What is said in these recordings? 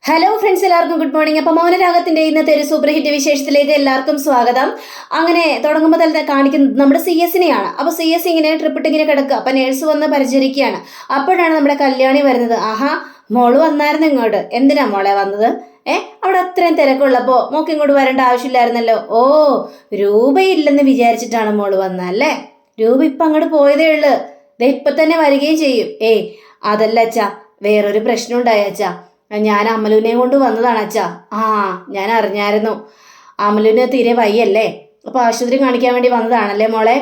Hello friends, എല്ലാവർക്കും good morning. അപ്പോൾ മൗനരാഗത്തിന്റെ ഇന്നത്തെ ഒരു സൂപ്പർ ഹിറ്റ് വിശേഷത്തിലേക്ക് എല്ലാവർക്കും സ്വാഗതം. അങ്ങനെ തുടങ്ങുമ്പോൾ തന്നെ കാണിക്കുന്നത് നമ്മുടെ CS-നെയാണ്. അപ്പോൾ CS ഇങ്ങനെ ട്രിപ്പിട്ട് ഇങ്ങനെ കിടക്കുക. അപ്പം നേഴ്സ് വന്ന് പരിചരിക്കുകയാണ്. അപ്പോഴാണ് നമ്മുടെ കല്യാണി വരുന്നത്. ആഹാ, മോള് വന്നായിരുന്നു ഇങ്ങോട്ട്. എന്തിനാ മോളെ വന്നത്? അവിടെ അത്രയും തിരക്കുള്ളപ്പോൾ മോക്ക് ഇങ്ങോട്ട് വരേണ്ട ആവശ്യമില്ലായിരുന്നല്ലോ. ഓ, രൂപയില്ലെന്ന് വിചാരിച്ചിട്ടാണ് മോള് വന്നല്ലേ? രൂപ ഇപ്പം അങ്ങോട്ട് പോയതേ ഉള്ളു. ഇപ്പം തന്നെ വരികയും ചെയ്യും. അതല്ല അച്ഛാ, വേറൊരു പ്രശ്നം ഉണ്ടായ അച്ഛാ. ഞാൻ അമലുവിനെ കൊണ്ട് വന്നതാണ് അച്ഛാ. ഞാൻ അറിഞ്ഞായിരുന്നു. അമലുവിന് തീരെ വയ്യല്ലേ, അപ്പോൾ ആശുപത്രി കാണിക്കാൻ വേണ്ടി വന്നതാണല്ലേ മോളെ?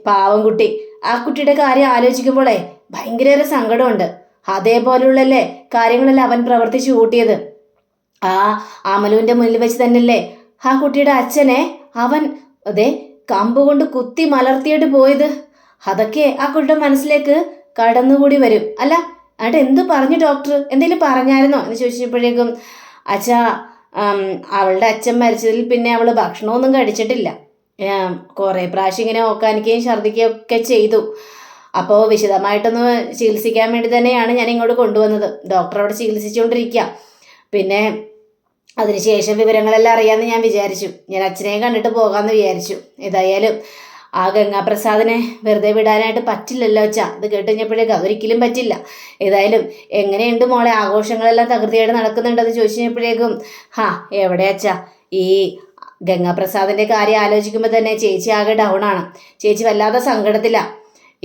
പാവം കുട്ടി. ആ കുട്ടിയുടെ കാര്യം ആലോചിക്കുമ്പോളേ ഭയങ്കര സങ്കടമുണ്ട്. അതേപോലെയുള്ളല്ലേ കാര്യങ്ങളെല്ലാം അവൻ പ്രവർത്തിച്ചു കൂട്ടിയത്. ആ അമലുവിൻ്റെ മുന്നിൽ വെച്ച് തന്നെയല്ലേ ആ കുട്ടിയുടെ അച്ഛനെ അവൻ കമ്പ് കൊണ്ട് കുത്തി മലർത്തിയിട്ട് പോയത്. അതൊക്കെ ആ കുട്ടിയുടെ മനസ്സിലേക്ക് കടന്നുകൂടി വരും. അല്ല, എന്നിട്ട് എന്ത് പറഞ്ഞു ഡോക്ടർ? എന്തെങ്കിലും പറഞ്ഞായിരുന്നോ എന്ന് ചോദിച്ചപ്പോഴേക്കും, അച്ഛാ, അവളുടെ അച്ഛൻ മരിച്ചതിൽ പിന്നെ അവൾ ഭക്ഷണമൊന്നും കഴിച്ചിട്ടില്ല. കുറേ പ്രാവശ്യം ഇങ്ങനെ ഓക്കാനിക്കുകയും ഛർദ്ദിക്കുകയും ഒക്കെ ചെയ്തു. അപ്പോൾ വിശദമായിട്ടൊന്ന് ചികിത്സിക്കാൻ വേണ്ടി തന്നെയാണ് ഞാൻ ഇങ്ങോട്ട് കൊണ്ടുവന്നത്. ഡോക്ടർ അവിടെ ചികിത്സിച്ചുകൊണ്ടിരിക്കുക. പിന്നെ അതിനുശേഷം വിവരങ്ങളെല്ലാം അറിയാമെന്ന് ഞാൻ വിചാരിച്ചു. ഞാൻ അച്ഛനെയും കണ്ടിട്ട് പോകാമെന്ന് വിചാരിച്ചു. ഏതായാലും ആ ഗംഗാപ്രസാദിനെ വെറുതെ വിടാനായിട്ട് പറ്റില്ലല്ലോ അച്ഛാ. ഇത് കേട്ട് കഴിഞ്ഞപ്പോഴേക്കും അതൊരിക്കലും പറ്റില്ല. ഏതായാലും എങ്ങനെയുണ്ട് മോളെ, ആഘോഷങ്ങളെല്ലാം തകൃതിയായിട്ട് നടക്കുന്നുണ്ടെന്ന് ചോദിച്ചു കഴിഞ്ഞപ്പോഴേക്കും, എവിടെ അച്ഛാ, ഈ ഗംഗാപ്രസാദിൻ്റെ കാര്യം ആലോചിക്കുമ്പോൾ തന്നെ ചേച്ചി ആകെ ഡൗണാണ്. ചേച്ചി വല്ലാതെ സങ്കടത്തിലാണ്.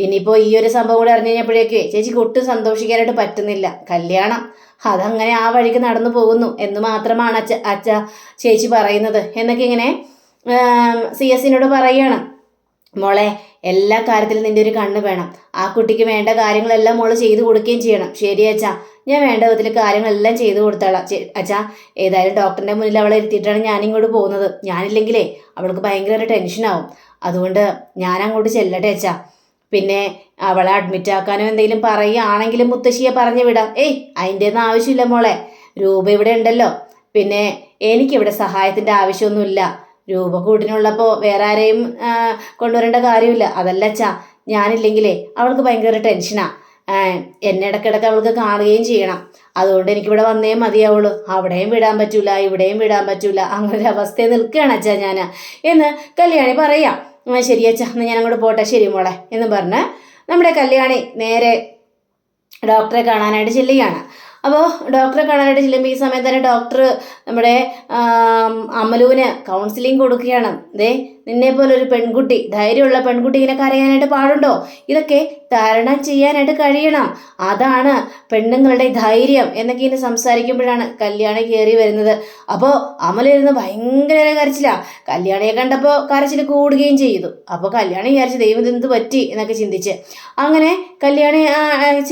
ഇനിയിപ്പോൾ ഈ ഒരു സംഭവം കൂടെ അറിഞ്ഞു കഴിഞ്ഞപ്പോഴേക്ക് ചേച്ചിക്ക് ഒട്ടും സന്തോഷിക്കാനായിട്ട് പറ്റുന്നില്ല. കല്യാണം അതങ്ങനെ ആ വഴിക്ക് നടന്നു പോകുന്നു എന്ന് മാത്രമാണ് അച്ഛ ചേച്ചി പറയുന്നത് എന്നൊക്കെ ഇങ്ങനെ CS-നോട് പറയുകയാണ്. മോളെ, എല്ലാ കാര്യത്തിലും നിൻ്റെ ഒരു കണ്ണ് വേണം. ആ കുട്ടിക്ക് വേണ്ട കാര്യങ്ങളെല്ലാം മോള് ചെയ്തു കൊടുക്കുകയും ചെയ്യണം. ശരി അച്ഛാ, ഞാൻ വേണ്ട വിധത്തിൽ കാര്യങ്ങളെല്ലാം ചെയ്തു കൊടുത്തോളാം അച്ഛാ. ഏതായാലും ഡോക്ടറിൻ്റെ മുന്നിൽ അവളെ ഇരുത്തിയിട്ടാണ് ഞാനിങ്ങോട്ട് പോകുന്നത്. ഞാനില്ലെങ്കിലേ അവൾക്ക് ഭയങ്കര ടെൻഷനാവും. അതുകൊണ്ട് ഞാൻ അങ്ങോട്ട് ചെല്ലട്ടെ അച്ഛാ. പിന്നെ അവളെ അഡ്മിറ്റ് ആക്കാനോ എന്തെങ്കിലും പറയുകയാണെങ്കിലും മുത്തശ്ശിയെ പറഞ്ഞു വിടാം. അതിൻ്റെ ഒന്നും ആവശ്യമില്ല മോളെ. രൂപ ഇവിടെ ഉണ്ടല്ലോ. പിന്നെ എനിക്കിവിടെ സഹായത്തിൻ്റെ ആവശ്യമൊന്നുമില്ല. രൂപ കൂട്ടിനുള്ളപ്പോൾ വേറെ ആരെയും കൊണ്ടുവരേണ്ട കാര്യമില്ല. അതല്ല അച്ഛാ, ഞാനില്ലെങ്കിലേ അവൾക്ക് ഭയങ്കര ടെൻഷനാണ്. എന്നെ ഇടയ്ക്കിടയ്ക്ക് അവൾക്ക് കാണുകയും ചെയ്യണം. അതുകൊണ്ട് എനിക്കിവിടെ വന്നേ മതിയാവുള്ളൂ. അവിടെയും വിടാൻ പറ്റൂല, ഇവിടെയും വിടാൻ പറ്റൂല. അങ്ങനെ ഒരു അവസ്ഥയിൽ നിൽക്കുകയാണ് അച്ഛാ ഞാൻ എന്ന് കല്യാണി പറയാം. ശരി അച്ഛാ, എന്നാൽ ഞാൻ അങ്ങോട്ട് പോട്ടെ. ശരി മോളെ എന്ന് പറഞ്ഞ് നമ്മുടെ കല്യാണി നേരെ ഡോക്ടറെ കാണാനായിട്ട് ചെല്ലുകയാണ്. അപ്പോൾ ഡോക്ടറെ കാണാനായിട്ട് ചെല്ലുമ്പോൾ ഈ സമയത്ത് തന്നെ ഡോക്ടർ നമ്മുടെ അമലുവിന് കൗൺസിലിംഗ് കൊടുക്കുകയാണ്. നിന്നെപ്പോലെ ഒരു പെൺകുട്ടി, ധൈര്യമുള്ള പെൺകുട്ടി ഇങ്ങനെ കരയാനായിട്ട് പാടുണ്ടോ? ഇതൊക്കെ തരണം ചെയ്യാനായിട്ട് കഴിയണം. അതാണ് പെണ്ണുങ്ങളുടെ ധൈര്യം എന്നൊക്കെ ഇങ്ങനെ സംസാരിക്കുമ്പോഴാണ് കല്യാണി കയറി വരുന്നത്. അപ്പോൾ അമലിരുന്ന് ഭയങ്കര കരച്ചിലാണ്. കല്യാണിയെ കണ്ടപ്പോൾ കരച്ചിൽ കൂടുകയും ചെയ്തു. അപ്പോൾ കല്യാണി വിചാരിച്ചു ദൈവം എന്ത് പറ്റി എന്നൊക്കെ ചിന്തിച്ച് അങ്ങനെ കല്യാണി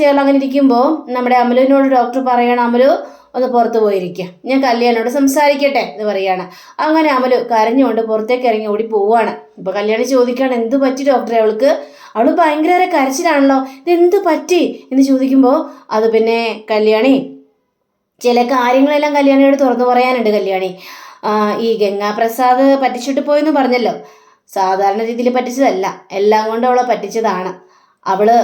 ചേർന്ന് അങ്ങനെ ഇരിക്കുമ്പോൾ നമ്മുടെ അമലുവിനോട് ഡോക്ടർ പറയണം, അമലു ഒന്ന് പുറത്ത് പോയിരിക്കുക, ഞാൻ കല്യാണിയോട് സംസാരിക്കട്ടെ എന്ന് പറയുകയാണ്. അങ്ങനെ അമലു കരഞ്ഞുകൊണ്ട് പുറത്തേക്ക് ഇറങ്ങി ഓടി പോവുകയാണ്. ഇപ്പോൾ കല്യാണി ചോദിക്കുകയാണ്, എന്ത് പറ്റി ഡോക്ടറെ? അവൾ ഭയങ്കര കരച്ചിലാണല്ലോ, ഇതെന്ത് പറ്റി എന്ന് ചോദിക്കുമ്പോൾ അത് പിന്നെ കല്യാണി ചില കാര്യങ്ങളെല്ലാം കല്യാണിയോട് തുറന്നു പറയാനുണ്ട്. കല്യാണി ഈ ഗംഗാപ്രസാദ് പറ്റിച്ചിട്ട് പോയെന്ന് പറഞ്ഞല്ലോ, സാധാരണ രീതിയിൽ പറ്റിച്ചതല്ല, എല്ലാം കൊണ്ട് അവളെ പറ്റിച്ചതാണ്. അവള്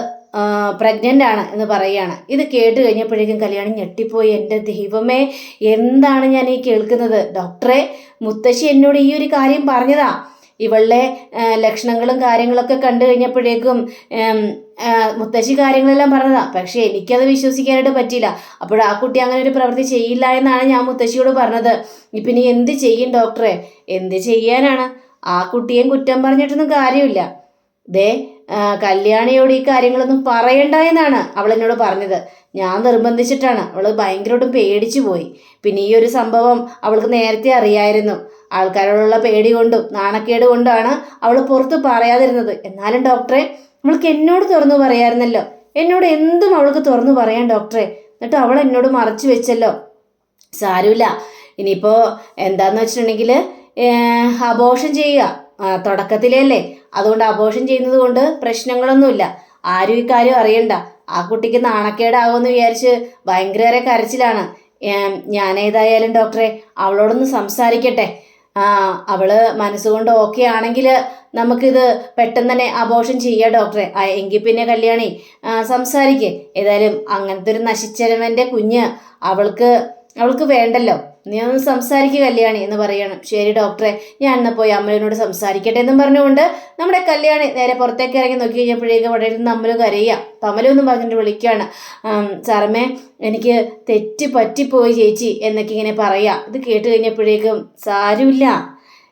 പ്രഗ്നൻ്റ് ആണ് എന്ന് പറയുകയാണ്. ഇത് കേട്ട് കഴിഞ്ഞപ്പോഴേക്കും കല്യാണി ഞെട്ടിപ്പോയി. എൻ്റെ ദൈവമേ, എന്താണ് ഞാൻ ഈ കേൾക്കുന്നത്? ഡോക്ടറെ, മുത്തശ്ശി എന്നോട് ഈ ഒരു കാര്യം പറഞ്ഞതാ. ഇവളുടെ ലക്ഷണങ്ങളും കാര്യങ്ങളൊക്കെ കണ്ടു കഴിഞ്ഞപ്പോഴേക്കും മുത്തശ്ശി കാര്യങ്ങളെല്ലാം പറഞ്ഞതാ. പക്ഷേ എനിക്കത് വിശ്വസിക്കാനായിട്ട് പറ്റിയില്ല. അപ്പോൾ ആ കുട്ടി അങ്ങനെ ഒരു പ്രവൃത്തി ചെയ്യില്ല എന്നാണ് ഞാൻ മുത്തശ്ശിയോട് പറഞ്ഞത്. ഇപ്പം ഇനി എന്ത് ചെയ്യും ഡോക്ടറെ? എന്ത് ചെയ്യാനാണ്? ആ കുട്ടിയെയും കുറ്റം പറഞ്ഞിട്ടൊന്നും കാര്യമില്ല. കല്യാണിയോട് ഈ കാര്യങ്ങളൊന്നും പറയണ്ട എന്നാണ് അവൾ എന്നോട് പറഞ്ഞത്. ഞാൻ നിർബന്ധിച്ചിട്ടാണ്. അവൾ ഭയങ്കരമായിട്ടും പേടിച്ചു പോയി. പിന്നെ ഈ ഒരു സംഭവം അവൾക്ക് നേരത്തെ അറിയായിരുന്നു. ആൾക്കാരോടുള്ള പേടി കൊണ്ടും നാണക്കേട് കൊണ്ടാണ് അവൾ പുറത്ത് പറയാതിരുന്നത്. എന്നാലും ഡോക്ടറെ, അവൾക്ക് എന്നോട് തുറന്നു പറയാമായിരുന്നല്ലോ. എന്നോട് എന്തും അവൾക്ക് തുറന്നു പറയാം ഡോക്ടറെ. എന്നിട്ട് അവൾ എന്നോട് മറച്ചു വെച്ചല്ലോ. സാരമില്ല, ഇനിയിപ്പോൾ എന്താന്ന് വെച്ചിട്ടുണ്ടെങ്കിൽ അബോർഷൻ ചെയ്യുക തുടക്കത്തിലല്ലേ. അതുകൊണ്ട് അബോർഷൻ ചെയ്യുന്നത് കൊണ്ട് പ്രശ്നങ്ങളൊന്നുമില്ല. ആരും ഈ കാര്യം അറിയണ്ട. ആ കുട്ടിക്ക് നാണക്കേടാകുമെന്ന് വിചാരിച്ച് ഭയങ്കര കരച്ചിലാണ്. ഞാനേതായാലും ഡോക്ടറെ അവളോടൊന്ന് സംസാരിക്കട്ടെ. അവള് മനസ്സുകൊണ്ട് ഓക്കെ ആണെങ്കിൽ നമുക്കിത് പെട്ടെന്ന് തന്നെ അബോർഷൻ ചെയ്യാം ഡോക്ടറെ. എങ്കിൽ പിന്നെ കല്യാണി സംസാരിക്കേ. ഏതായാലും അങ്ങനത്തെ ഒരു നശിച്ചവൻ്റെ കുഞ്ഞ് അവൾക്ക് അവൾക്ക് വേണ്ടല്ലോ, നീ ഒന്ന് സംസാരിക്കുക കല്യാണി എന്ന് പറയണം. ശരി ഡോക്ടറെ, ഞാൻ എന്നാൽ പോയി അമ്മലിനോട് സംസാരിക്കട്ടെ എന്നും പറഞ്ഞുകൊണ്ട് നമ്മുടെ കല്യാണി നേരെ പുറത്തേക്ക് ഇറങ്ങി നോക്കി കഴിഞ്ഞപ്പോഴേക്കും അവിടെ ഇരുന്ന് അമ്മല് കരയുക. അമലൊന്നും പറഞ്ഞിട്ട് വിളിക്കുകയാണ്, സാറമ്മേ എനിക്ക് തെറ്റ് പറ്റിപ്പോയി ചേച്ചി എന്നൊക്കെ ഇങ്ങനെ പറയാ. ഇത് കേട്ട് കഴിഞ്ഞപ്പോഴേക്കും സാരമില്ല,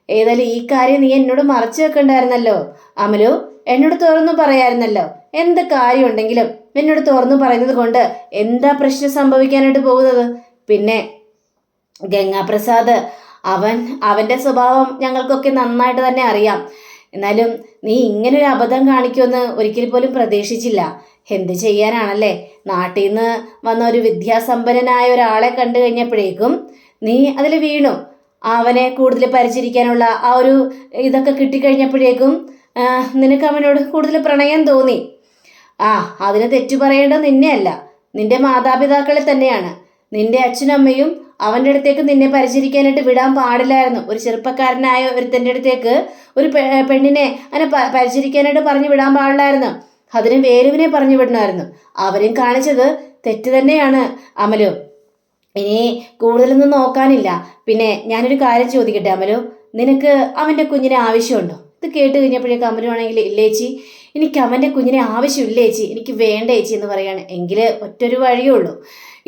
ഏതായാലും ഈ കാര്യം നീ എന്നോട് മറച്ചു വെക്കണ്ടായിരുന്നല്ലോ അമലു, എന്നോട് തുറന്നു പറയായിരുന്നല്ലോ. എന്ത് കാര്യം ഉണ്ടെങ്കിലും എന്നോട് തുറന്നു പറയുന്നത് കൊണ്ട് എന്താ പ്രശ്നം സംഭവിക്കാനായിട്ട് പോകുന്നത്? പിന്നെ ഗംഗാപ്രസാദ് അവൻ്റെ സ്വഭാവം ഞങ്ങൾക്കൊക്കെ നന്നായിട്ട് തന്നെ അറിയാം. എന്നാലും നീ ഇങ്ങനൊരു അബദ്ധം കാണിക്കുമെന്ന് ഒരിക്കൽ പോലും പ്രതീക്ഷിച്ചില്ല. എന്ത് ചെയ്യാനാണല്ലേ, നാട്ടിൽ നിന്ന് വന്ന ഒരു വിദ്യാസമ്പന്നനായ ഒരാളെ കണ്ടു കഴിഞ്ഞപ്പോഴേക്കും നീ അതിൽ വീണു. അവനെ കൂടുതൽ പരിചരിക്കാനുള്ള ആ ഒരു ഇതൊക്കെ കിട്ടിക്കഴിഞ്ഞപ്പോഴേക്കും നിനക്ക് അവനോട് കൂടുതൽ പ്രണയം തോന്നി. അതിന് തെറ്റു പറയേണ്ടത് നിന്നെയല്ല, നിന്റെ മാതാപിതാക്കളെ തന്നെയാണ്. നിന്റെ അച്ഛനും അമ്മയും അവൻ്റെ അടുത്തേക്ക് നിന്നെ പരിചരിക്കാനായിട്ട് വിടാൻ പാടില്ലായിരുന്നു. ഒരു ചെറുപ്പക്കാരനായ ഒരുത്തൻ്റെ അടുത്തേക്ക് ഒരു പെണ്ണിനെ അങ്ങനെ പരിചരിക്കാനായിട്ട് പറഞ്ഞു വിടാൻ പാടില്ലായിരുന്നു. അതിന് വേലുവിനെ പറഞ്ഞു വിടണമായിരുന്നു. അവരും കാണിച്ചത് തെറ്റ് തന്നെയാണ് അമലു. ഇനി കൂടുതലൊന്നും നോക്കാനില്ല. പിന്നെ ഞാനൊരു കാര്യം ചോദിക്കട്ടെ അമലു, നിനക്ക് അവൻ്റെ കുഞ്ഞിനെ ആവശ്യമുണ്ടോ? ഇത് കേട്ട് കഴിഞ്ഞപ്പോഴേക്കും അമലു ആണെങ്കിൽ ഇല്ലേച്ചി, എനിക്ക് അവൻ്റെ കുഞ്ഞിനെ ആവശ്യമില്ല ചേച്ചി, എനിക്ക് വേണ്ട ചേച്ചി എന്ന് പറയാണ്. എങ്കിൽ ഒറ്റൊരു വഴിയേ ഉള്ളൂ,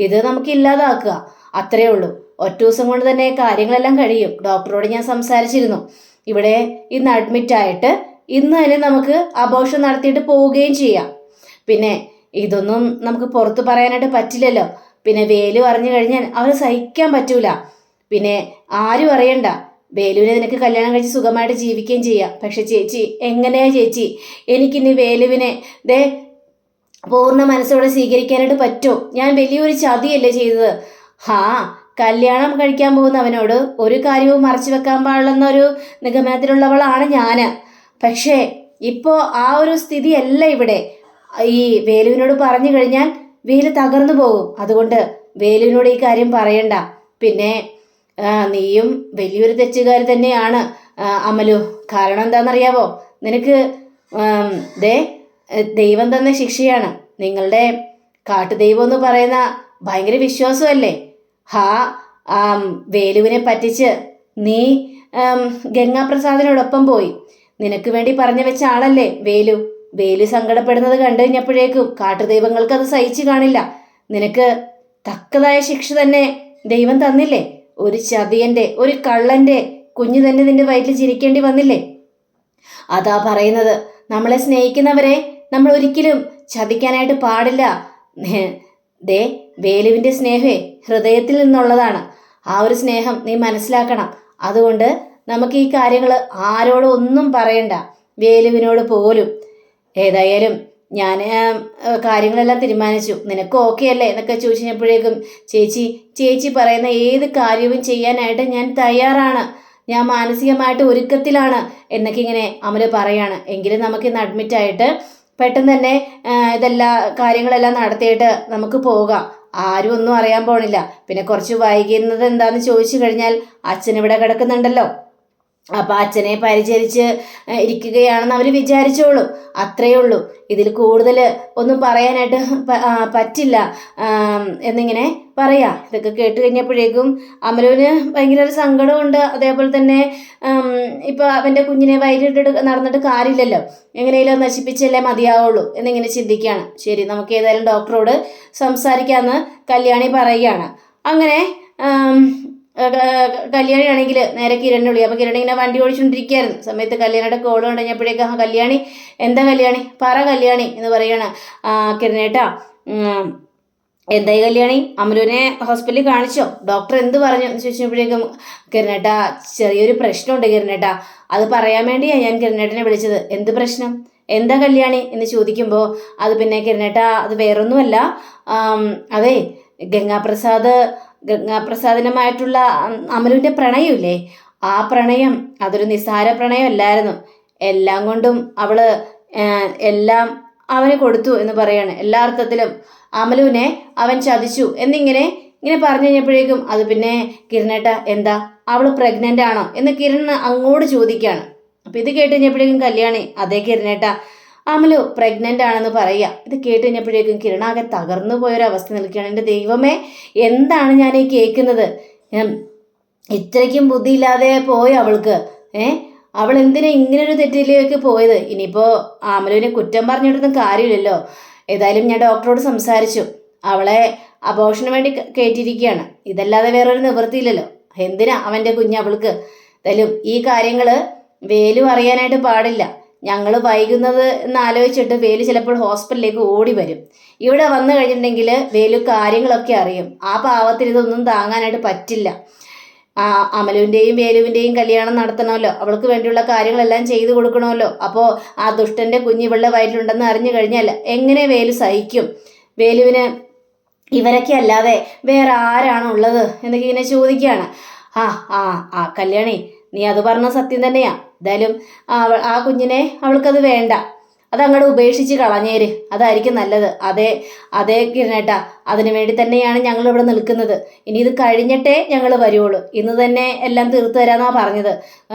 ഇത് നമുക്ക് ഇല്ലാതാക്കുക, അത്രേ ഉള്ളൂ. ഒറ്റ ദിവസം കൊണ്ട് തന്നെ കാര്യങ്ങളെല്ലാം കഴിയും. ഡോക്ടറോട് ഞാൻ സംസാരിച്ചിരുന്നു. ഇവിടെ ഇന്ന് അഡ്മിറ്റായിട്ട് ഇന്ന് തന്നെ നമുക്ക് അബോർഷൻ നടത്തിയിട്ട് പോവുകയും ചെയ്യാം. പിന്നെ ഇതൊന്നും നമുക്ക് പുറത്ത് പറയാനായിട്ട് പറ്റില്ലല്ലോ. പിന്നെ വേലു അറിഞ്ഞു കഴിഞ്ഞാൽ അവർ സഹിക്കാൻ പറ്റൂല. പിന്നെ ആരും അറിയണ്ട, വേലുവിനെ നിനക്ക് കല്യാണം കഴിച്ച് സുഖമായിട്ട് ജീവിക്കുകയും ചെയ്യാം. പക്ഷെ ചേച്ചി, എങ്ങനെയാ ചേച്ചി എനിക്കിനി വേലുവിനെ പൂർണ്ണ മനസ്സോടെ സ്വീകരിക്കാനായിട്ട് പറ്റുമോ? ഞാൻ വലിയൊരു ചതിയല്ലേ ചെയ്തത്. കല്യാണം കഴിക്കാൻ പോകുന്നവനോട് ഒരു കാര്യവും മറച്ചു വെക്കാൻ പാടില്ലെന്നൊരു നിഗമനത്തിലുള്ളവളാണ് ഞാൻ. പക്ഷേ ഇപ്പോൾ ആ ഒരു സ്ഥിതിയല്ല ഇവിടെ. ഈ വേലുവിനോട് പറഞ്ഞു കഴിഞ്ഞാൽ വേലു തകർന്നു പോകും. അതുകൊണ്ട് വേലുവിനോട് ഈ കാര്യം പറയണ്ട. പിന്നെ നീയും വലിയൊരു തെറ്റുകാരി തന്നെയാണ് അമലു. കാരണം എന്താണെന്നറിയാവോ? നിനക്ക് ദൈവം തന്ന ശിക്ഷയാണ്. നിങ്ങളുടെ കാട്ടുദൈവം എന്ന് പറയുന്ന ഭയങ്കര വിശ്വാസമല്ലേ? വേലുവിനെ പറ്റിച്ച് നീ ഗംഗാപ്രസാദിനോടൊപ്പം പോയി. നിനക്ക് വേണ്ടി പറഞ്ഞു വെച്ച ആളല്ലേ വേലു. വേലു സങ്കടപ്പെടുന്നത് കണ്ടു കഴിഞ്ഞപ്പോഴേക്കും കാട്ടുദൈവങ്ങൾക്ക് അത് സഹിച്ചു കാണില്ല. നിനക്ക് തക്കതായ ശിക്ഷ തന്നെ ദൈവം തന്നില്ലേ? ഒരു ചതിയന്റെ, ഒരു കള്ളന്റെ കുഞ്ഞു തന്നെ നിന്റെ വയറ്റിൽ ചിരിക്കേണ്ടി വന്നില്ലേ? അതാ പറയുന്നത്, നമ്മളെ സ്നേഹിക്കുന്നവരെ നമ്മൾ ഒരിക്കലും ചതിക്കാനായിട്ട് പാടില്ല. വേലുവിൻ്റെ സ്നേഹമേ ഹൃദയത്തിൽ നിന്നുള്ളതാണ്. ആ ഒരു സ്നേഹം നീ മനസ്സിലാക്കണം. അതുകൊണ്ട് നമുക്ക് ഈ കാര്യങ്ങൾ ആരോടും ഒന്നും പറയണ്ട, വേലുവിനോട് പോലും. ഏതായാലും ഞാൻ കാര്യങ്ങളെല്ലാം തീരുമാനിച്ചു. നിനക്ക് ഓക്കെ അല്ലേ എന്നൊക്കെ ചോദിച്ചപ്പോഴേക്കും ചേച്ചി പറയുന്ന ഏത് കാര്യവും ചെയ്യാനായിട്ട് ഞാൻ തയ്യാറാണ്, ഞാൻ മാനസികമായിട്ട് ഒരുക്കത്തിലാണ് എന്നൊക്കെ ഇങ്ങനെ അമല് പറയാണ്. എങ്കിലും നമുക്കിന്ന് അഡ്മിറ്റായിട്ട് പെട്ടെന്ന് തന്നെ ഇതെല്ലാം കാര്യങ്ങളെല്ലാം നടത്തിയിട്ട് നമുക്ക് പോകാം. ആരും ഒന്നും അറിയാൻ പോണില്ല. പിന്നെ കുറച്ച് വൈകുന്നത് എന്താണെന്ന് ചോദിച്ചു കഴിഞ്ഞാൽ അച്ഛൻ ഇവിടെ കിടക്കുന്നുണ്ടല്ലോ, അപ്പം അച്ഛനെ പരിചരിച്ച് ഇരിക്കുകയാണെന്ന് അവർ വിചാരിച്ചോളൂ. അത്രയേ ഉള്ളൂ. ഇതിൽ കൂടുതൽ ഒന്നും പറയാനായിട്ട് പറ്റില്ല എന്നിങ്ങനെ പറയാം. ഇതൊക്കെ കേട്ട് കഴിഞ്ഞപ്പോഴേക്കും അമലുവിന് ഭയങ്കര ഒരു സങ്കടമുണ്ട്. അതേപോലെ തന്നെ ഇപ്പം അവൻ്റെ കുഞ്ഞിനെ വൈകിട്ട് നടന്നിട്ട് കാര്യമില്ലല്ലോ, എങ്ങനെയെങ്കിലും നശിപ്പിച്ചല്ലേ മതിയാവുള്ളൂ എന്നിങ്ങനെ ചിന്തിക്കുകയാണ്. ശരി, നമുക്ക് ഏതായാലും ഡോക്ടറോട് സംസാരിക്കാമെന്ന് കല്യാണി പറയുകയാണ്. അങ്ങനെ കല്യാണി ആണെങ്കിൽ നേരെ കിരണിനെ വിളി. അപ്പോൾ കിരൺ ഇങ്ങനെ വണ്ടി ഓടിച്ചുകൊണ്ടിരിക്കുകയായിരുന്നു. സമയത്ത് കല്യാണിയുടെ കോൾ കഴിഞ്ഞപ്പോഴേക്കും കല്യാണി, എന്താ കല്യാണി, പറ കല്യാണി എന്ന് പറയണ. കിരണേട്ടാ, എന്തായി കല്യാണി, അമലുവിനെ ഹോസ്പിറ്റലിൽ കാണിച്ചോ? ഡോക്ടർ എന്ത് പറഞ്ഞു എന്ന് ചോദിച്ചപ്പോഴേക്കും കിരണേട്ടാ, ചെറിയൊരു പ്രശ്നമുണ്ട് കിരണേട്ടാ, അത് പറയാൻ വേണ്ടിയാണ് ഞാൻ കിരണേട്ടനെ വിളിച്ചത്. എന്ത് പ്രശ്നം, എന്താ കല്യാണി എന്ന് ചോദിക്കുമ്പോൾ അത് പിന്നെ കിരണേട്ടാ, അത് വേറൊന്നുമല്ല, അതെ ഗംഗാപ്രസാദിനുമായിട്ടുള്ള അമലുവിൻ്റെ പ്രണയമില്ലേ, ആ പ്രണയം അതൊരു നിസ്സാര പ്രണയമല്ലായിരുന്നു. എല്ലാം കൊണ്ടും അവള് എല്ലാം അവന് കൊടുത്തു എന്ന് പറയാണ്. എല്ലാ അർത്ഥത്തിലും അമലുവിനെ അവൻ ചതിച്ചു എന്നിങ്ങനെ പറഞ്ഞു കഴിഞ്ഞപ്പോഴേക്കും അത് പിന്നെ കിരണേട്ട, എന്താ അവള് പ്രഗ്നൻ്റ് ആണോ എന്ന് കിരൺ അങ്ങോട്ട് ചോദിക്കുകയാണ്. അപ്പം ഇത് കേട്ട് കഴിഞ്ഞപ്പോഴേക്കും കല്യാണി, അതേ കിരണേട്ട, അമലു പ്രഗ്നന്റ് ആണെന്ന് പറയുക. ഇത് കേട്ട് കഴിഞ്ഞപ്പോഴേക്കും കിരണാകെ തകർന്നു പോയൊരവസ്ഥ നിൽക്കുകയാണ്. എൻ്റെ ദൈവമേ, എന്താണ് ഞാൻ ഈ കേൾക്കുന്നത്? ഇത്രയ്ക്കും ബുദ്ധിയില്ലാതെ പോയി അവൾക്ക്. അവൾ എന്തിനാ ഇങ്ങനൊരു തെറ്റിലേക്ക് പോയത്? ഇനിയിപ്പോൾ അമലുവിനെ കുറ്റം പറഞ്ഞിട്ടൊന്നും കാര്യമില്ലല്ലോ. ഏതായാലും ഞാൻ ഡോക്ടറോട് സംസാരിച്ചു. അവളെ അബോർഷന് വേണ്ടി കയറ്റിയിരിക്കുകയാണ്. ഇതല്ലാതെ വേറൊരു നിവൃത്തിയില്ലല്ലോ. എന്തിനാ അവൻ്റെ കുഞ്ഞ് അവൾക്ക്? എന്തായാലും ഈ കാര്യങ്ങൾ വേലു അറിയാനായിട്ട് പാടില്ല. ഞങ്ങൾ വൈകുന്നത് എന്ന് ആലോചിച്ചിട്ട് വേലു ചിലപ്പോൾ ഹോസ്പിറ്റലിലേക്ക് ഓടി വരും. ഇവിടെ വന്നു കഴിഞ്ഞിട്ടുണ്ടെങ്കിൽ വേലു കാര്യങ്ങളൊക്കെ അറിയും. ആ പാവത്തിന് ഇതൊന്നും താങ്ങാനായിട്ട് പറ്റില്ല. അമലുവിൻ്റെയും വേലുവിൻ്റെയും കല്യാണം നടത്തണമല്ലോ. അവൾക്ക് വേണ്ടിയുള്ള കാര്യങ്ങളെല്ലാം ചെയ്തു കൊടുക്കണമല്ലോ. അപ്പോൾ ആ ദുഷ്ടൻ്റെ കുഞ്ഞ് ഇവളുടെ വയറ്റിലുണ്ടെന്ന് അറിഞ്ഞു കഴിഞ്ഞാൽ എങ്ങനെ വേലു സഹിക്കും? വേലുവിന് ഇവരൊക്കെ അല്ലാതെ വേറെ ആരാണ് ഉള്ളത് എന്നൊക്കെ ഇങ്ങനെ ചോദിക്കുകയാണ്. കല്യാണി, നീ അത് പറഞ്ഞ സത്യം തന്നെയാ. എന്തായാലും ആ കുഞ്ഞിനെ അവൾക്കത് വേണ്ട. അതങ്ങോട്ട് ഉപേക്ഷിച്ച് കളഞ്ഞേര്, അതായിരിക്കും നല്ലത്. അതേ കിരണേട്ടാ, അതിനു വേണ്ടി തന്നെയാണ് ഞങ്ങൾ ഇവിടെ നിൽക്കുന്നത്. ഇനി ഇത് കഴിഞ്ഞിട്ടേ ഞങ്ങൾ വരുവുള്ളൂ. ഇന്ന് തന്നെ എല്ലാം തീർത്തു തരാമെന്നാണ് പറഞ്ഞത്.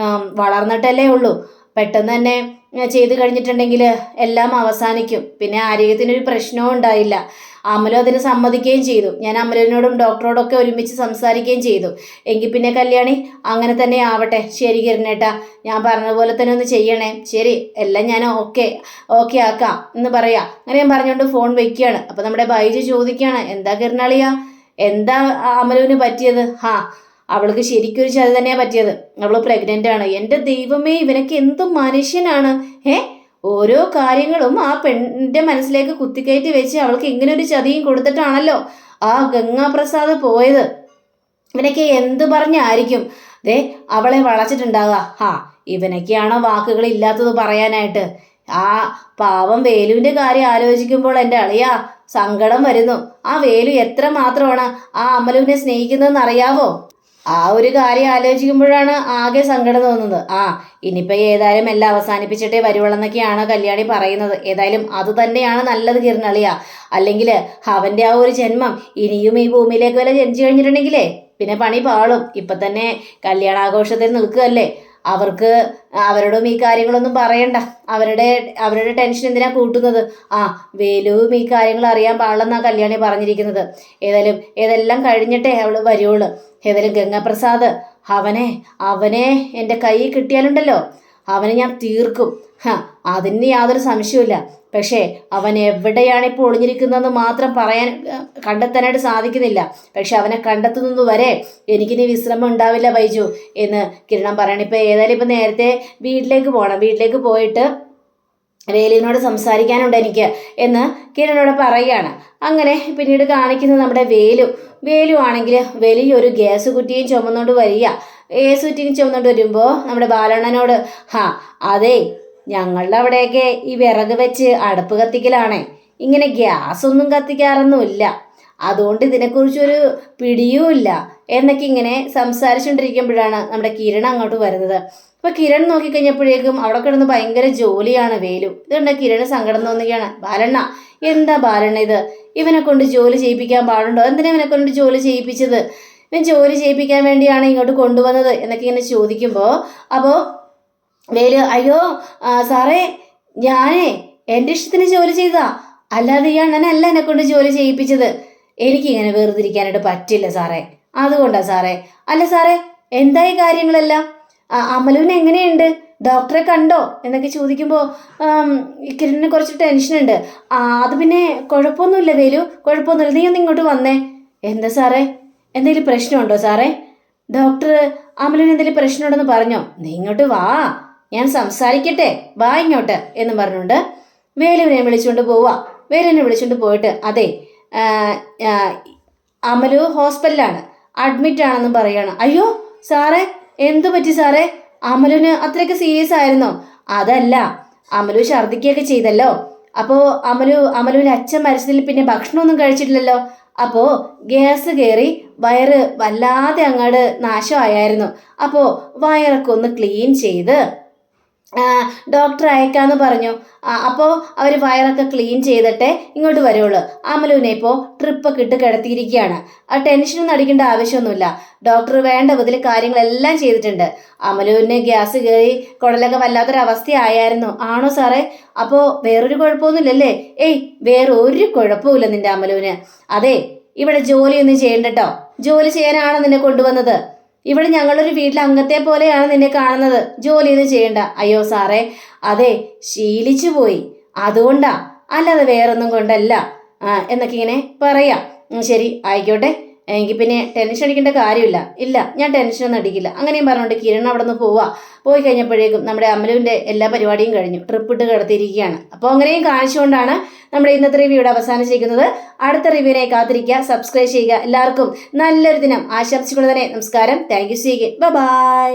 വളർന്നിട്ടല്ലേ ഉള്ളൂ. പെട്ടെന്ന് തന്നെ ചെയ്ത് കഴിഞ്ഞിട്ടുണ്ടെങ്കിൽ എല്ലാം അവസാനിക്കും. പിന്നെ ആരോഗ്യത്തിനൊരു പ്രശ്നവും ഉണ്ടായില്ല. അമലു അതിന് സമ്മതിക്കുകയും ചെയ്തു. ഞാൻ അമലുവിനോടും ഡോക്ടറോടൊക്കെ ഒരുമിച്ച് സംസാരിക്കുകയും ചെയ്തു. എങ്കിൽ പിന്നെ കല്യാണി അങ്ങനെ തന്നെ ആവട്ടെ. ശരി കിരണേട്ടാ, ഞാൻ പറഞ്ഞതുപോലെ തന്നെ ഒന്ന് ചെയ്യണേ. ശരി, എല്ലാം ഞാൻ ഓക്കെ ആക്കാം എന്ന് പറയാം. അങ്ങനെ ഞാൻ പറഞ്ഞുകൊണ്ട് ഫോൺ വെക്കുകയാണ്. അപ്പം നമ്മുടെ ബൈജു ചോദിക്കുകയാണ്, എന്താ കിരണാളിയാ, എന്താ അമലുവിന് പറ്റിയത്? അവൾക്ക് ശരിക്കൊരു ചതി തന്നെയാണ് പറ്റിയത്. അവൾ പ്രഗ്നൻ്റ് ആണ്. എൻ്റെ ദൈവമേ, ഇവനൊക്കെ എന്ത് മനുഷ്യനാണ്! ഓരോ കാര്യങ്ങളും ആ പെണ്ണിൻ്റെ മനസ്സിലേക്ക് കുത്തിക്കയറ്റി വെച്ച് അവൾക്ക് ഇങ്ങനെ ഒരു ചതിയും കൊടുത്തിട്ടാണല്ലോ ആ ഗംഗാപ്രസാദ് പോയത്. ഇവനൊക്കെ എന്ത് പറഞ്ഞായിരിക്കും അവളെ വളച്ചിട്ടുണ്ടാവുക. ഇവനൊക്കെയാണോ വാക്കുകൾ ഇല്ലാത്തത് പറയാനായിട്ട്? ആ പാവം വേലുവിൻ്റെ കാര്യം ആലോചിക്കുമ്പോൾ എൻ്റെ അളിയാ സങ്കടം വരുന്നു. ആ വേലു എത്ര മാത്രമാണ് ആ അമലുവിനെ സ്നേഹിക്കുന്നതെന്ന് അറിയാവോ? ആ ഒരു കാര്യം ആലോചിക്കുമ്പോഴാണ് ആകെ സങ്കടം തോന്നുന്നത്. ഇനിയിപ്പോൾ ഏതായാലും എല്ലാം അവസാനിപ്പിച്ചിട്ടേ വരുവളെന്നൊക്കെയാണ് കല്യാണി പറയുന്നത്. ഏതായാലും അത് തന്നെയാണ് നല്ലത് കിരണളിയ. അല്ലെങ്കിൽ അവൻ്റെ ആ ഒരു ജന്മം ഇനിയും ഈ ഭൂമിയിലേക്ക് വല്ല ജനിച്ചു കഴിഞ്ഞിട്ടുണ്ടെങ്കിലേ പിന്നെ പണി പാളും. ഇപ്പം തന്നെ കല്യാണാഘോഷത്തിൽ നിൽക്കുകയല്ലേ. അവർക്ക് അവരോടും ഈ കാര്യങ്ങളൊന്നും പറയണ്ട. അവരുടെ ടെൻഷൻ എന്തിനാ കൂട്ടുന്നത്? വേലുവും ഈ കാര്യങ്ങൾ അറിയാൻ പാടില്ലെന്നാണ് കല്യാണി പറഞ്ഞിരിക്കുന്നത്. ഏതെല്ലാം കഴിഞ്ഞിട്ടേ അവൾ വരുവുള്ളൂ. ഏതായാലും ഗംഗാപ്രസാദ് അവനെ എൻ്റെ കയ്യിൽ കിട്ടിയാലുണ്ടല്ലോ, അവനെ ഞാൻ തീർക്കും. അതിന് യാതൊരു സംശയമില്ല. പക്ഷേ അവൻ എവിടെയാണ് ഇപ്പോൾ ഒളിഞ്ഞിരിക്കുന്നതെന്ന് മാത്രം കണ്ടെത്താനായിട്ട് സാധിക്കുന്നില്ല. പക്ഷെ അവനെ കണ്ടെത്തുന്നത് വരെ എനിക്കിനി വിശ്രമം ഉണ്ടാവില്ല ബൈജു എന്ന് കിരണം പറയണം. ഏതായാലും നേരത്തെ വീട്ടിലേക്ക് പോകണം. വീട്ടിലേക്ക് പോയിട്ട് വേലുവിനോട് സംസാരിക്കാനുണ്ട് എനിക്ക് എന്ന് കിരണോട് പറയുകയാണ്. അങ്ങനെ പിന്നീട് കാണിക്കുന്നത് നമ്മുടെ വേലു ആണെങ്കിൽ വലിയൊരു ഗ്യാസ് കുറ്റിയും ചുമന്നുകൊണ്ട് വരിക. ഗ്യാസ് കുറ്റിയും ചുമന്നുകൊണ്ട് വരുമ്പോൾ നമ്മുടെ ബാലണ്ണനോട് അതെ, ഞങ്ങളുടെ അവിടെയൊക്കെ ഈ വിറക് വെച്ച് അടുപ്പ് കത്തിക്കലാണേ, ഇങ്ങനെ ഗ്യാസ് ഒന്നും കത്തിക്കാറൊന്നുമില്ല. അതുകൊണ്ട് ഇതിനെക്കുറിച്ചൊരു പിടിയുമില്ല എന്നൊക്കെ ഇങ്ങനെ സംസാരിച്ചുകൊണ്ടിരിക്കുമ്പോഴാണ് നമ്മുടെ കിരൺ അങ്ങോട്ട് വരുന്നത്. അപ്പോൾ കിരൺ നോക്കിക്കഴിഞ്ഞപ്പോഴേക്കും അവിടെ കിടന്ന് ഭയങ്കര ജോലിയാണ് വേലു. ഇതുകൊണ്ട് കിരണ് സങ്കടം തോന്നുകയാണ്. ബാലണ്ണ, എന്താ ബാലണ്ണ ഇത്? ഇവനെ കൊണ്ട് ജോലി ചെയ്യിപ്പിക്കാൻ പാടുണ്ടോ? എന്തിനാ ഇവനെ കൊണ്ട് ജോലി ചെയ്യിപ്പിച്ചത്? ഇവൻ ജോലി ചെയ്യിപ്പിക്കാൻ വേണ്ടിയാണ് ഇങ്ങോട്ട് കൊണ്ടുവന്നത് എന്നൊക്കെ ഇങ്ങനെ ചോദിക്കുമ്പോൾ അപ്പോൾ വേലു, അയ്യോ സാറേ, ഞാനേ എൻ്റെ ഇഷ്ടത്തിന് ജോലി ചെയ്തതാ, അല്ലാതെ ഈ അണ്ണനല്ല എന്നെ കൊണ്ട് ജോലി ചെയ്യിപ്പിച്ചത്. എനിക്കിങ്ങനെ വെറുതിരിക്കാനായിട്ട് പറ്റില്ല സാറേ, അതുകൊണ്ടാണ് സാറേ. അല്ല സാറേ, എന്തായി കാര്യങ്ങളെല്ലാം? അമലുവിന് എങ്ങനെയുണ്ട്? ഡോക്ടറെ കണ്ടോ എന്നൊക്കെ ചോദിക്കുമ്പോൾ കിരണിന് കുറച്ച് ടെൻഷനുണ്ട്. അത് പിന്നെ കുഴപ്പമൊന്നുമില്ല വേലു, കുഴപ്പമൊന്നുമില്ല. നീ ഒന്ന് ഇങ്ങോട്ട് വന്നേ. എന്താ സാറേ, എന്തെങ്കിലും പ്രശ്നമുണ്ടോ സാറേ? ഡോക്ടർ അമലുവിന് എന്തെങ്കിലും പ്രശ്നമുണ്ടെന്ന് പറഞ്ഞോ? നീ ഇങ്ങോട്ട് വാ, ഞാൻ സംസാരിക്കട്ടെ, വാ ഇങ്ങോട്ട് എന്ന് പറഞ്ഞുകൊണ്ട് വേലുവിനെ വിളിച്ചുകൊണ്ട് പോവുക. വേലുവിനെ വിളിച്ചുകൊണ്ട് പോയിട്ട്, അതെ അമലു ഹോസ്പിറ്റലിലാണ്, അഡ്മിറ്റ് ആണെന്നും പറയാണ്. അയ്യോ സാറേ, എന്തു പറ്റി സാറേ? അമലുവിന് അത്രയ്ക്ക് സീരിയസ് ആയിരുന്നോ? അതല്ല, അമലു ഛർദ്ദിക്കുകയൊക്കെ ചെയ്തല്ലോ. അപ്പോൾ അമലുവിൻ്റെ അച്ഛൻ മരിച്ചതിൽ പിന്നെ ഭക്ഷണമൊന്നും കഴിച്ചിട്ടില്ലല്ലോ. അപ്പോൾ ഗ്യാസ് കയറി വയറ് വല്ലാതെ അങ്ങോട്ട് നാശമായിരുന്നു. അപ്പോൾ വയറൊക്കെ ഒന്ന് ക്ലീൻ ചെയ്ത് ഡോക്ടർ അയക്കാന്ന് പറഞ്ഞു. അപ്പോൾ അവർ വയറൊക്കെ ക്ലീൻ ചെയ്തിട്ടേ ഇങ്ങോട്ട് വരുള്ളൂ. അമലുവിനെ ഇപ്പോൾ ട്രിപ്പൊക്കെ ഇട്ട് കിടത്തിയിരിക്കുകയാണ്. ആ ടെൻഷനൊന്നും അടിക്കേണ്ട ആവശ്യമൊന്നുമില്ല. ഡോക്ടർ വേണ്ട വിധത്തിൽ കാര്യങ്ങളെല്ലാം ചെയ്തിട്ടുണ്ട്. അമലുവിന് ഗ്യാസ് കയറി കുടലൊക്കെ വല്ലാത്തൊരവസ്ഥയായിരുന്നു. ആണോ സാറേ? അപ്പോൾ വേറൊരു കുഴപ്പമൊന്നുമില്ലല്ലേ? ഏയ്, വേറെ ഒരു കുഴപ്പമില്ല നിന്റെ അമലുവിന്. അതെ, ഇവിടെ ജോലിയൊന്നും ചെയ്യണ്ടട്ടോ. ജോലി ചെയ്യാനാണ് നിന്നെ കൊണ്ടുവന്നത്. ഇവിടെ ഞങ്ങളൊരു വീട്ടിലെ അംഗത്തെ പോലെയാണ് നിന്നെ കാണുന്നത്. ജോലിയൊന്നും ചെയ്യണ്ട. അയ്യോ സാറേ, അതെ, ശീലിച്ചു പോയി, അതുകൊണ്ടാ, അല്ലാതെ വേറൊന്നും കൊണ്ടല്ല എന്നൊക്കെ ഇങ്ങനെ പറയാം. ശരി, ആയിക്കോട്ടെ, എങ്കിൽ പിന്നെ ടെൻഷൻ അടിക്കേണ്ട കാര്യമില്ല. ഇല്ല, ഞാൻ ടെൻഷനൊന്നും അടിക്കില്ല. അങ്ങനെയും പറഞ്ഞുകൊണ്ട് കിരൺ അവിടെ നിന്ന് പോയി കഴിഞ്ഞപ്പോഴേക്കും നമ്മുടെ അമലുവിൻ്റെ എല്ലാ പരിപാടിയും കഴിഞ്ഞു. ട്രിപ്പ് ഇട്ട് കിടത്തിയിരിക്കുകയാണ്. അപ്പോൾ അങ്ങനെയും കാണിച്ചുകൊണ്ടാണ് നമ്മുടെ ഇന്നത്തെ റിവ്യൂ ഇവിടെ അവസാനിച്ചിരിക്കുന്നത്. അടുത്ത റിവ്യൂവിനെ കാത്തിരിക്കുക, സബ്സ്ക്രൈബ് ചെയ്യുക. എല്ലാവർക്കും നല്ലൊരു ദിനം ആശംസിക്കുന്നത് തന്നെ. നമസ്കാരം. Thank you. See you. By.